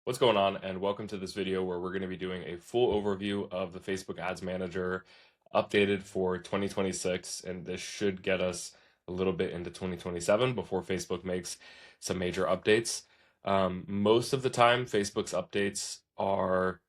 What's going on, and welcome to this video where we're going to be doing a full overview of the Facebook Ads Manager updated for 2026, and this should get us a little bit into 2027 before Facebook makes some major updates. Most of the time, Facebook's updates are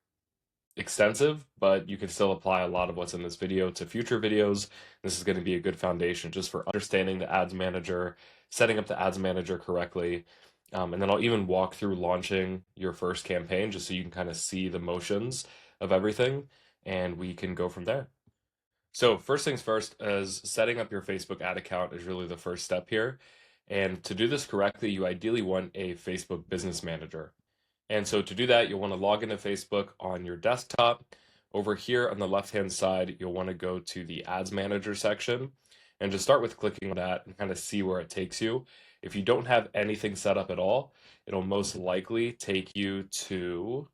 extensive, but you can still apply a lot of what's in this video to future videos. This is going to be a good foundation just for understanding the Ads Manager, setting up the Ads Manager correctly. And then I'll even walk through launching your first campaign just so you can kind of see the motions of everything, and we can go from there. So first things first, as setting up your Facebook ad account is really the first step here. And to do this correctly, you ideally want a Facebook Business Manager. And so to do that, you'll want to log into Facebook on your desktop. Over here on the left-hand side, you'll want to go to the Ads Manager section and just start with clicking on that and kind of see where it takes you. If you don't have anything set up at all, it'll most likely take you to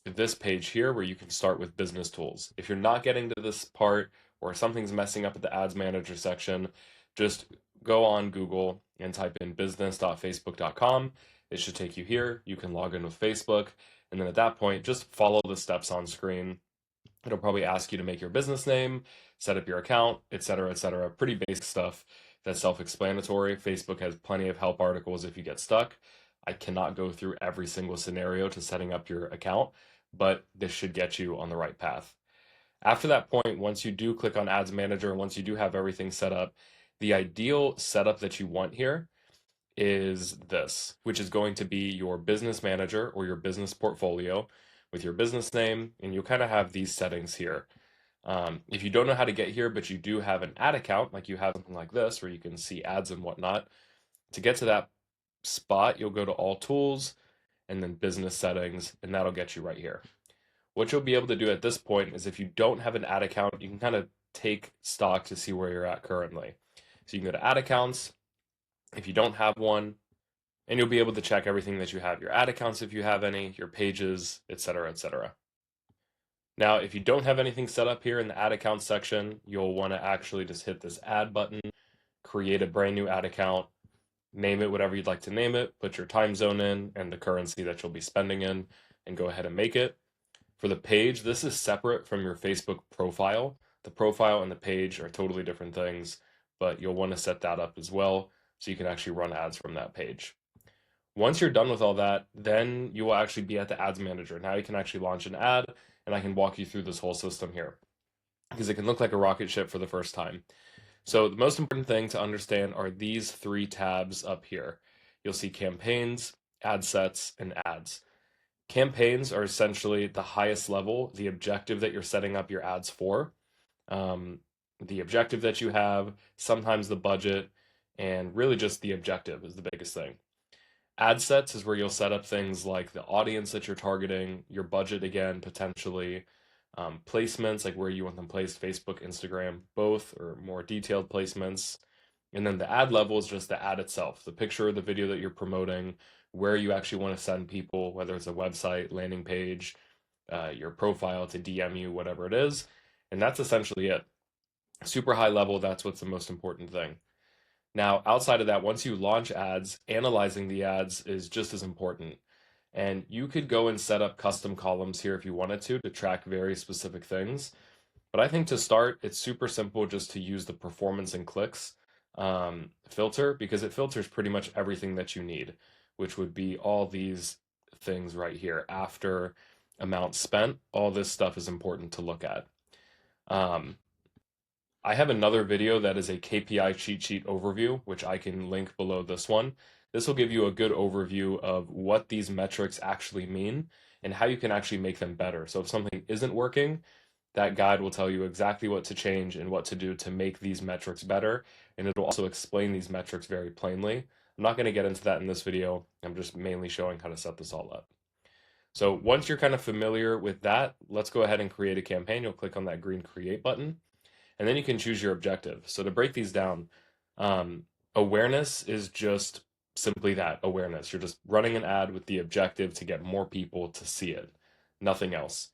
this page here where you can start with business tools. If you're not getting to this part or something's messing up at the Ads Manager section, just go on Google and type in business.facebook.com. It should take you here. You can log in with Facebook, and then at that point, just follow the steps on screen. It'll probably ask you to make your business name, set up your account, etc., etc. Pretty basic stuff that's self-explanatory. Facebook has plenty of help articles if you get stuck. I cannot go through every single scenario to setting up your account, but this should get you on the right path. After that point, once you do click on Ads Manager, and once you do have everything set up, the ideal setup that you want here is this, which is going to be your business manager or your business portfolio with your business name, and you'll kind of have these settings here. If you don't know how to get here, but you do have an ad account, like you have something like this where you can see ads and whatnot, to get to that spot, you'll go to All Tools and then Business Settings, and that'll get you right here. What you'll be able to do at this point is if you don't have an ad account, you can kind of take stock to see where you're at currently. So you can go to Ad Accounts if you don't have one, and you'll be able to check everything that you have, your ad accounts if you have any, your pages, etc., etc. Now, if you don't have anything set up here in the ad account section, you'll want to actually just hit this add button, create a brand new ad account, name it whatever you'd like to name it, put your time zone in and the currency that you'll be spending in, and go ahead and make it. For the page, this is separate from your Facebook profile. The profile and the page are totally different things, but you'll want to set that up as well so you can actually run ads from that page. Once you're done with all that, then you will actually be at the Ads Manager. Now you can actually launch an ad, and I can walk you through this whole system here because it can look like a rocket ship for the first time. So the most important thing to understand are these three tabs up here. You'll see campaigns, ad sets, and ads. Campaigns are essentially the highest level, the objective that you're setting up your ads for, the objective that you have, sometimes the budget, and really just the objective is the biggest thing. Ad sets is where you'll set up things like the audience that you're targeting, your budget again, potentially, placements, like where you want them placed, Facebook, Instagram, both, or more detailed placements. And then the ad level is just the ad itself, the picture of the video that you're promoting, where you actually want to send people, whether it's a website, landing page, your profile to DM you, whatever it is. And that's essentially it. Super high level, that's what's the most important thing. Now, outside of that, once you launch ads, analyzing the ads is just as important. And you could go and set up custom columns here if you wanted to track very specific things. But I think to start, it's super simple just to use the performance and clicks filter because it filters pretty much everything that you need, which would be all these things right here. After amount spent, all this stuff is important to look at. I have another video that is a KPI cheat sheet overview, which I can link below this one. This will give you a good overview of what these metrics actually mean and how you can actually make them better. So if something isn't working, that guide will tell you exactly what to change and what to do to make these metrics better. And it'll also explain these metrics very plainly. I'm not going to get into that in this video. I'm just mainly showing how to set this all up. So once you're kind of familiar with that, let's go ahead and create a campaign. You'll click on that green create button. And then you can choose your objective. So to break these down, awareness is just simply that, awareness. You're just running an ad with the objective to get more people to see it, nothing else.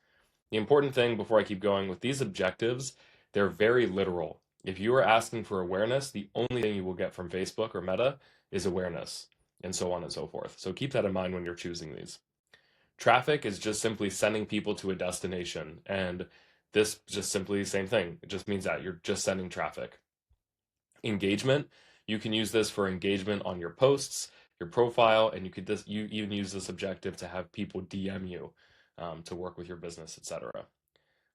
The important thing before I keep going with these objectives, they're very literal. If you are asking for awareness, the only thing you will get from Facebook or Meta is awareness. and so on and so forth. So keep that in mind when you're choosing these. Traffic is just simply sending people to a destination, and this just simply the same thing. It just means that you're just sending traffic. Engagement, you can use this for engagement on your posts, your profile, and you even use this objective to have people DM you to work with your business, etc.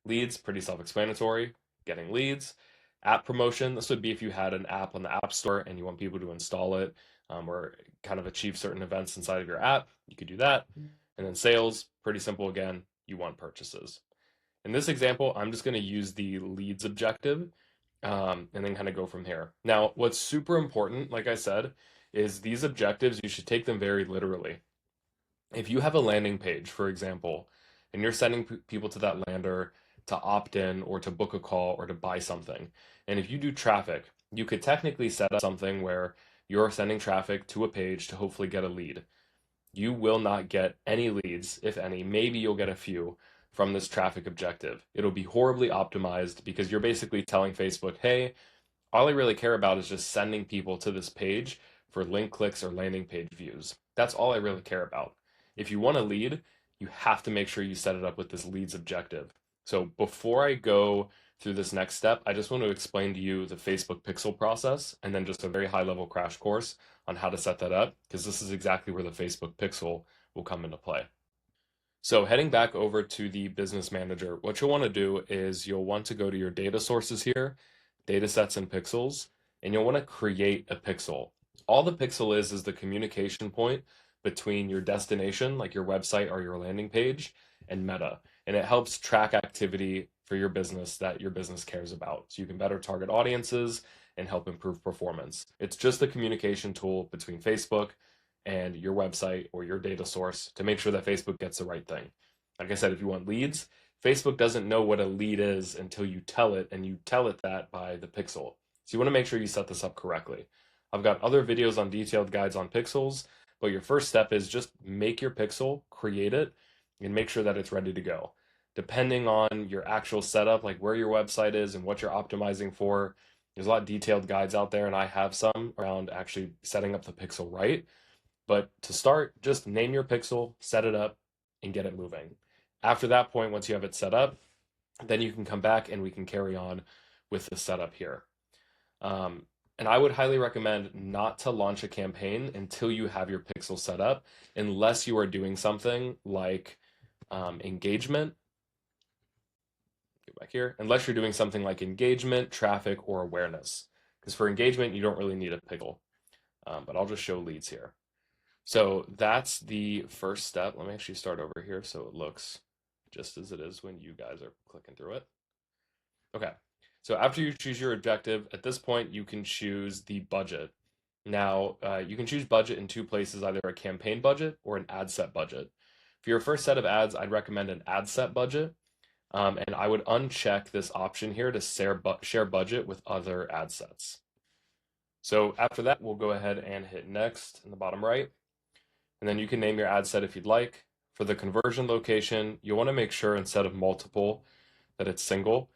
Leads, pretty self-explanatory, getting leads. App promotion, this would be if you had an app on the App Store and you want people to install it or kind of achieve certain events inside of your app, you could do that. And then sales, pretty simple again, you want purchases. In this example, I'm just going to use the leads objective and then kind of go from here. Now, what's super important, like I said, is these objectives, you should take them very literally. If you have a landing page, for example, and you're sending people to that lander to opt in or to book a call or to buy something, and if you do traffic, you could technically set up something where you're sending traffic to a page to hopefully get a lead. You will not get any leads, if any. Maybe you'll get a few from this traffic objective. It'll be horribly optimized because you're basically telling Facebook, hey, all I really care about is just sending people to this page for link clicks or landing page views. That's all I really care about. If you want a lead, you have to make sure you set it up with this leads objective. So before I go through this next step, I just want to explain to you the Facebook pixel process and then just a very high level crash course on how to set that up, because this is exactly where the Facebook pixel will come into play. So heading back over to the business manager, what you'll want to do is you'll want to go to your data sources here, data sets and pixels, and you'll want to create a pixel. All the pixel is the communication point between your destination, like your website or your landing page, and Meta. And it helps track activity for your business that your business cares about. So you can better target audiences and help improve performance. It's just a communication tool between Facebook and your website or your data source to make sure that Facebook gets the right thing. Like I said, if you want leads, Facebook doesn't know what a lead is until you tell it, and you tell it that by the pixel. So you want to make sure you set this up correctly. I've got other videos on detailed guides on pixels, but your first step is just make your pixel, create it, and make sure that it's ready to go. Depending on your actual setup, like where your website is and what you're optimizing for, there's a lot of detailed guides out there, and I have some around actually setting up the pixel right. But to start, just name your pixel, set it up, and get it moving. After that point, once you have it set up, then you can come back and we can carry on with the setup here. And I would highly recommend not to launch a campaign until you have your pixel set up, unless you are doing something like engagement. Get back here. Unless you're doing something like engagement, traffic, or awareness. Because for engagement, you don't really need a pixel. But I'll just show leads here. So that's the first step. Let me actually start over here so it looks just as it is when you guys are clicking through it. Okay, so after you choose your objective, at this point you can choose the budget. Now, you can choose budget in two places, either a campaign budget or an ad set budget. For your first set of ads, I'd recommend an ad set budget, and I would uncheck this option here to share budget with other ad sets. So after that, we'll go ahead and hit next in the bottom right. And then you can name your ad set if you'd like. For the conversion location, you want to make sure instead of multiple that it's single.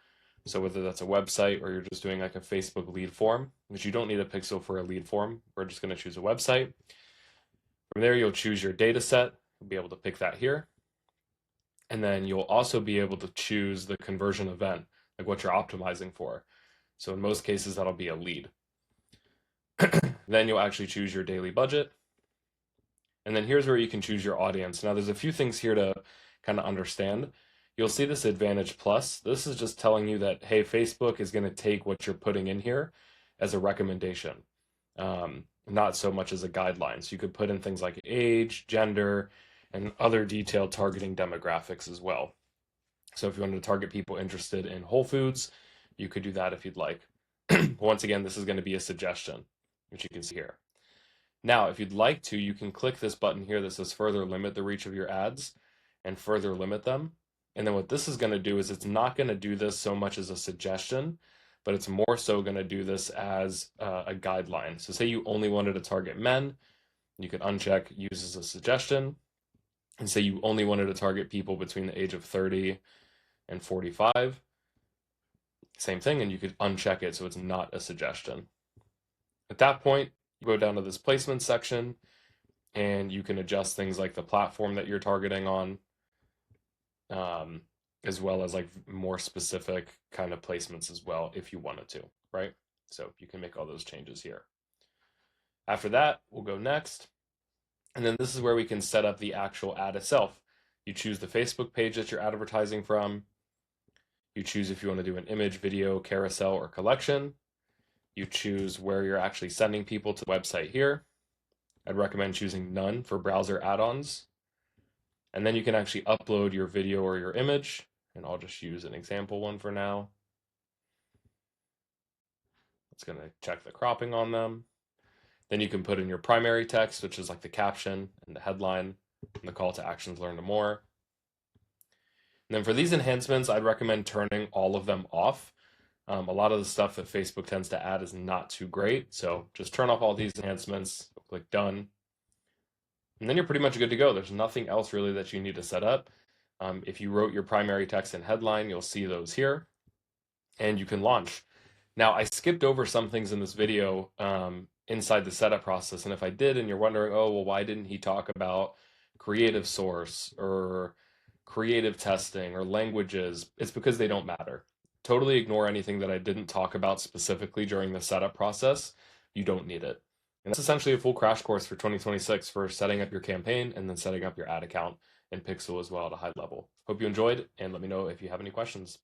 So whether that's a website or you're just doing like a Facebook lead form, which you don't need a pixel for a lead form. We're just going to choose a website. From there, you'll choose your data set. You'll be able to pick that here. And then you'll also be able to choose the conversion event, like what you're optimizing for. So in most cases, that'll be a lead. Then you'll actually choose your daily budget. And then here's where you can choose your audience. Now there's a few things here to kind of understand. You'll see this Advantage Plus. This is just telling you that, hey, Facebook is going to take what you're putting in here as a recommendation, not so much as a guideline. So you could put in things like age, gender, and other detailed targeting demographics as well. So if you wanted to target people interested in Whole Foods, you could do that if you'd like. Once again, this is going to be a suggestion, which you can see here. Now, if you'd like to, you can click this button here that says further limit the reach of your ads and further limit them. And then what this is going to do is it's not going to do this so much as a suggestion, but it's more so going to do this as a guideline. So say you only wanted to target men, you could uncheck use as a suggestion, and say you only wanted to target people between the age of 30 and 45. Same thing, and you could uncheck it so it's not a suggestion. At that point, you go down to this placement section, and you can adjust things like the platform that you're targeting on, um, as well as like more specific kind of placements as well if you wanted to, right? So you can make all those changes here. After that, we'll go next. And then this is where we can set up the actual ad itself. You choose the Facebook page that you're advertising from. You choose if you want to do an image, video, carousel, or collection. You choose where you're actually sending people to the website here. I'd recommend choosing none for browser add-ons. And then you can actually upload your video or your image. And I'll just use an example one for now. It's going to check the cropping on them. Then you can put in your primary text, which is like the caption and the headline and the call to actions, learn more. And then for these enhancements, I'd recommend turning all of them off. A lot of the stuff that Facebook tends to add is not too great. So just turn off all these enhancements, click done. And then you're pretty much good to go. There's nothing else really that you need to set up. If you wrote your primary text and headline, you'll see those here and you can launch. Now, I skipped over some things in this video inside the setup process. And if I did, and you're wondering, oh, well, why didn't he talk about creative source or creative testing or languages? It's because they don't matter. Totally ignore anything that I didn't talk about specifically during the setup process. You don't need it. And that's essentially a full crash course for 2026 for setting up your campaign and then setting up your ad account in Pixel as well at a high level. Hope you enjoyed, and let me know if you have any questions.